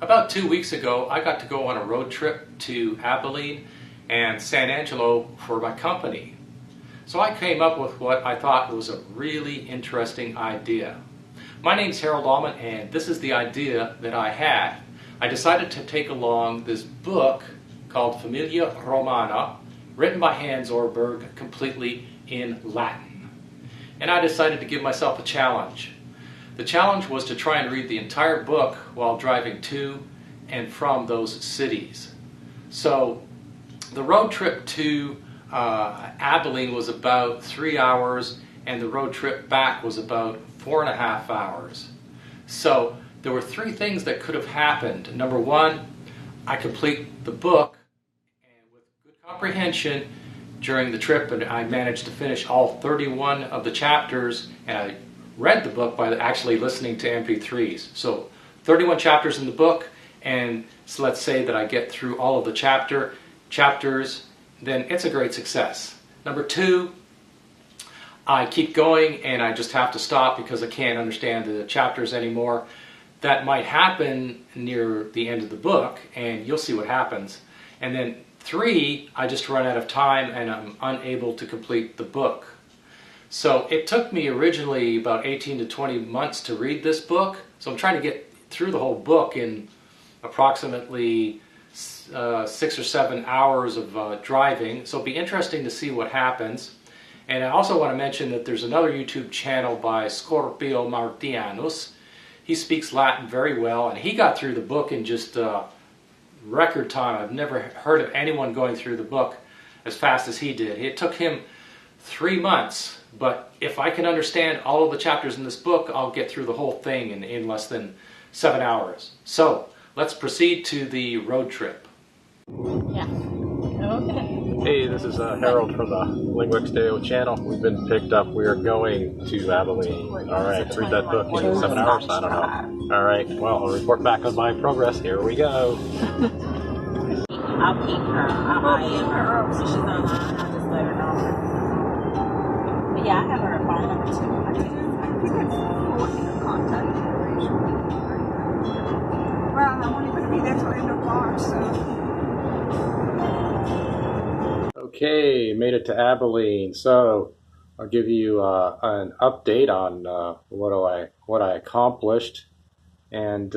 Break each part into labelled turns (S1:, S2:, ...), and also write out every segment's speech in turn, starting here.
S1: About 2 weeks ago, I got to go on a road trip to Abilene and San Angelo for my company. So I came up with what I thought was a really interesting idea. My name's Harold Allman, and this is the idea that I had. I decided to take along this book called Familia Romana, written by Hans Orberg, completely in Latin. And I decided to give myself a challenge. The challenge was to try and read the entire book while driving to and from those cities. So the road trip to Abilene was about 3 hours, and the road trip back was about 4.5 hours. So there were three things that could have happened. Number one, I complete the book, and with good comprehension during the trip, and I managed to finish all 31 of the chapters, and I read the book by actually listening to MP3s. So 31 chapters in the book, and so let's say that I get through all of the chapters, then it's a great success. Number two, I keep going and I just have to stop because I can't understand the chapters anymore. That might happen near the end of the book, and you'll see what happens. And then three, I just run out of time and I'm unable to complete the book. So it took me originally about 18 to 20 months to read this book. So I'm trying to get through the whole book in approximately 6 or 7 hours of driving. So it'll be interesting to see what happens. And I also want to mention that there's another YouTube channel by Scorpio Martianus. He speaks Latin very well, and he got through the book in just record time. I've never heard of anyone going through the book as fast as he did. It took him 3 months, but if I can understand all of the chapters in this book, I'll get through the whole thing in less than 7 hours. So let's proceed to the road trip.
S2: Yeah. Okay.
S1: Hey, this is Harold from the Lingua Latina channel. We've been picked up. We are going to Abilene. All right, read that book in 7 hours. I don't know. All right, well, I'll report back on my progress. Here we go.
S2: I'll keep her. I am her. So she's online. I'll just let her know. But yeah, I have her phone number too. I can contact her.
S3: Well, I'm only going to be there till end of March, so.
S1: Okay, made it to Abilene. So I'll give you an update on what I accomplished and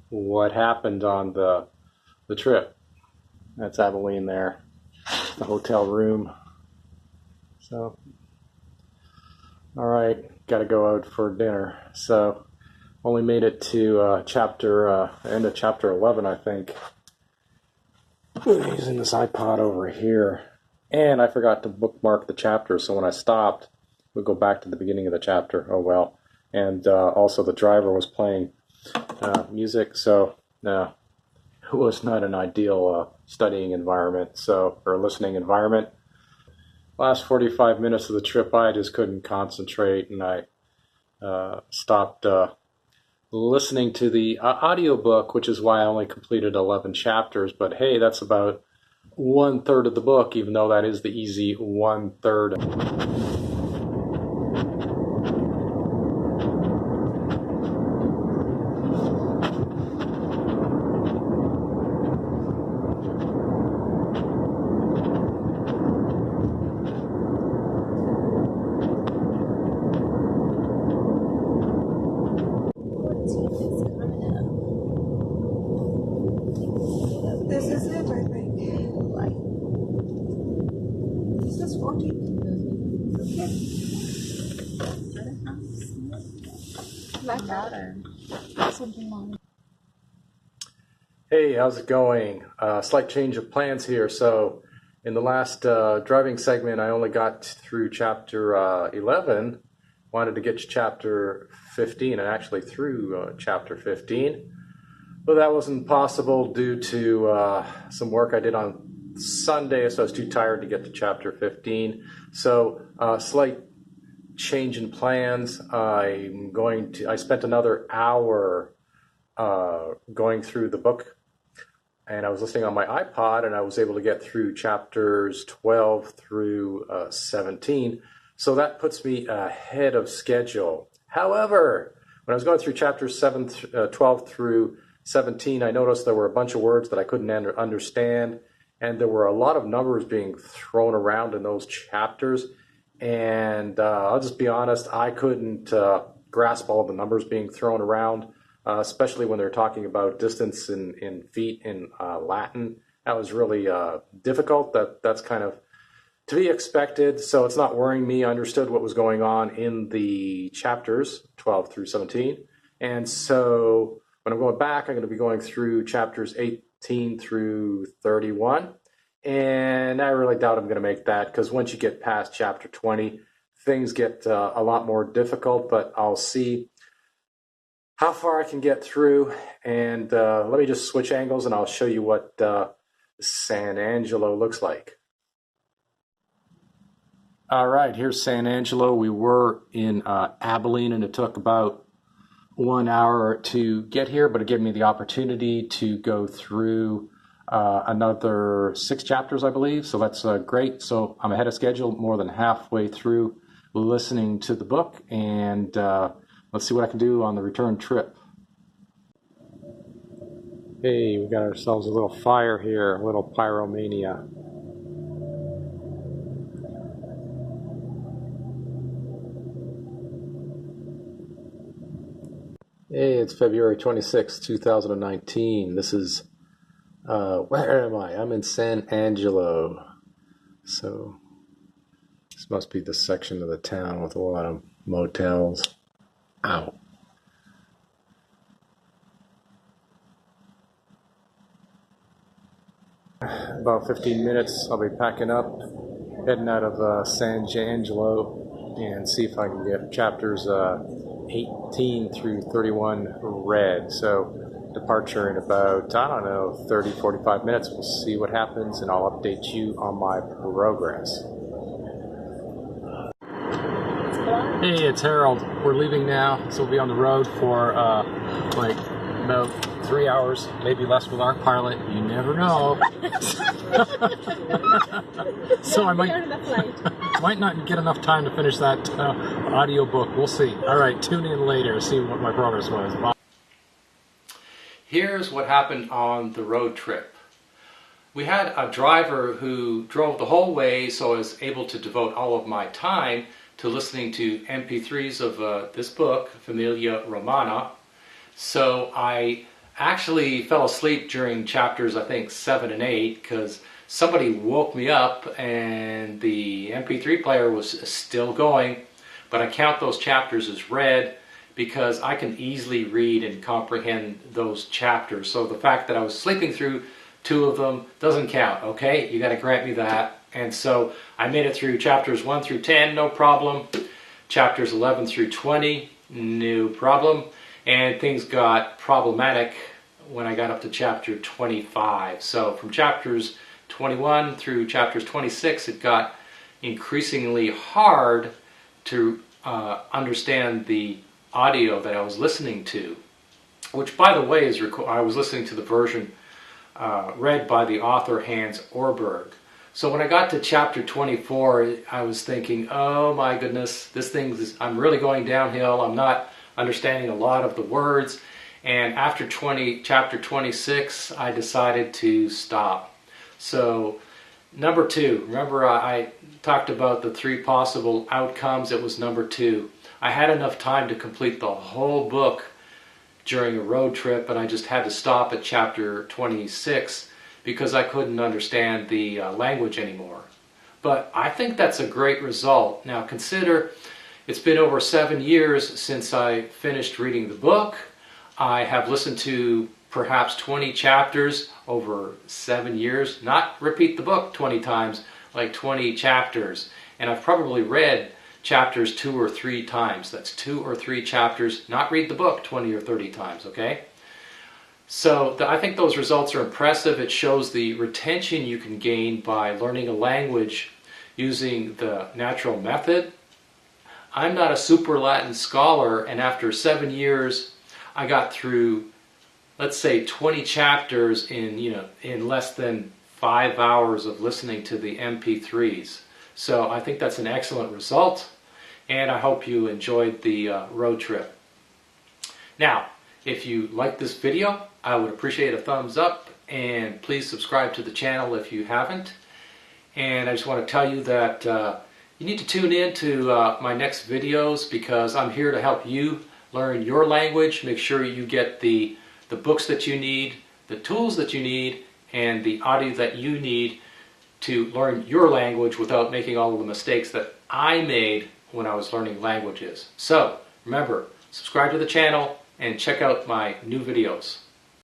S1: what happened on the trip. That's Abilene there, the hotel room. So, all right, got to go out for dinner. So, only made it to end of chapter 11, I think. Using this iPod over here. And I forgot to bookmark the chapter, so when I stopped, we'll go back to the beginning of the chapter. Oh well. And also the driver was playing music, so it was not an ideal studying environment, or listening environment. Last 45 minutes of the trip, I just couldn't concentrate, and I stopped listening to the audiobook, which is why I only completed 11 chapters. But hey, that's about 1/3 of the book, even though that is the easy 1/3.
S3: This is it, I think.
S2: Right.
S3: This is 14. Okay. Like that. Something like that.
S1: Hey, how's it going? Slight change of plans here. So in the last driving segment, I only got through chapter 11. Wanted to get to chapter 15 and actually through chapter 15. But that wasn't possible due to some work I did on Sunday, so I was too tired to get to chapter 15. So slight change in plans. I spent another hour going through the book, and I was listening on my iPod, and I was able to get through chapters 12 through 17. So that puts me ahead of schedule. However, when I was going through chapters 12 through 17, I noticed there were a bunch of words that I couldn't understand, and there were a lot of numbers being thrown around in those chapters. And I'll just be honest, I couldn't grasp all of the numbers being thrown around, especially when they're talking about distance in feet in Latin. That was really difficult. That's kind of to be expected, so it's not worrying me. I understood what was going on in the chapters 12 through 17. And so when I'm going back, I'm going to be going through chapters 18 through 31. And I really doubt I'm going to make that, because once you get past chapter 20, things get a lot more difficult, but I'll see how far I can get through. And let me just switch angles and I'll show you what San Angelo looks like. All right, here's San Angelo. We were in Abilene, and it took about 1 hour to get here, but it gave me the opportunity to go through another 6 chapters, I believe. So that's great. So I'm ahead of schedule, more than halfway through listening to the book, and let's see what I can do on the return trip. Hey, we got ourselves a little fire here, a little pyromania. Hey, it's February 26, 2019. This is, where am I? I'm in San Angelo. So, this must be the section of the town with a lot of motels. Ow. About 15 minutes, I'll be packing up, heading out of San Angelo, and see if I can get chapters 18 through 31 read. So departure in about, 30, 45 minutes. We'll see what happens, and I'll update you on my progress. Hey, it's Harold. We're leaving now, so we'll be on the road for like about 3 hours, maybe less with our pilot. You never know. So I might not get enough time to finish that audio book. We'll see. All right, tune in later, see what my progress was. Bye. Here's what happened on the road trip. We had a driver who drove the whole way, so I was able to devote all of my time to listening to MP3s of this book, Familia Romana. So I actually fell asleep during chapters, I think, 7 and 8, because somebody woke me up and the MP3 player was still going, but I count those chapters as read because I can easily read and comprehend those chapters. So the fact that I was sleeping through 2 of them doesn't count, okay? You got to grant me that. And so I made it through chapters 1 through 10, no problem. Chapters 11 through 20, no problem. And things got problematic when I got up to chapter 25. So from chapters 21 through chapters 26, it got increasingly hard to understand the audio that I was listening to, which, by the way, I was listening to the version read by the author Hans Orberg. So when I got to chapter 24, I was thinking, oh my goodness, I'm really going downhill. I'm not understanding a lot of the words. And after chapter 26, I decided to stop. So number 2, remember I talked about the 3 possible outcomes. It was number 2. I had enough time to complete the whole book during a road trip, and I just had to stop at chapter 26 because I couldn't understand the language anymore. But I think that's a great result. Now consider, it's been over 7 years since I finished reading the book. I have listened to perhaps 20 chapters over 7 years. Not repeat the book 20 times, like 20 chapters. And I've probably read chapters 2 or 3 times. That's 2 or 3 chapters, not read the book 20 or 30 times, okay? So I think those results are impressive. It shows the retention you can gain by learning a language using the natural method. I'm not a super Latin scholar, and after 7 years, I got through, let's say, 20 chapters in less than 5 hours of listening to the MP3s. So I think that's an excellent result, and I hope you enjoyed the road trip. Now, if you like this video, I would appreciate a thumbs up, and please subscribe to the channel if you haven't. And I just want to tell you that you need to tune in to my next videos, because I'm here to help you learn your language. Make sure you get the books that you need, the tools that you need, and the audio that you need to learn your language without making all of the mistakes that I made when I was learning languages. So remember, subscribe to the channel and check out my new videos.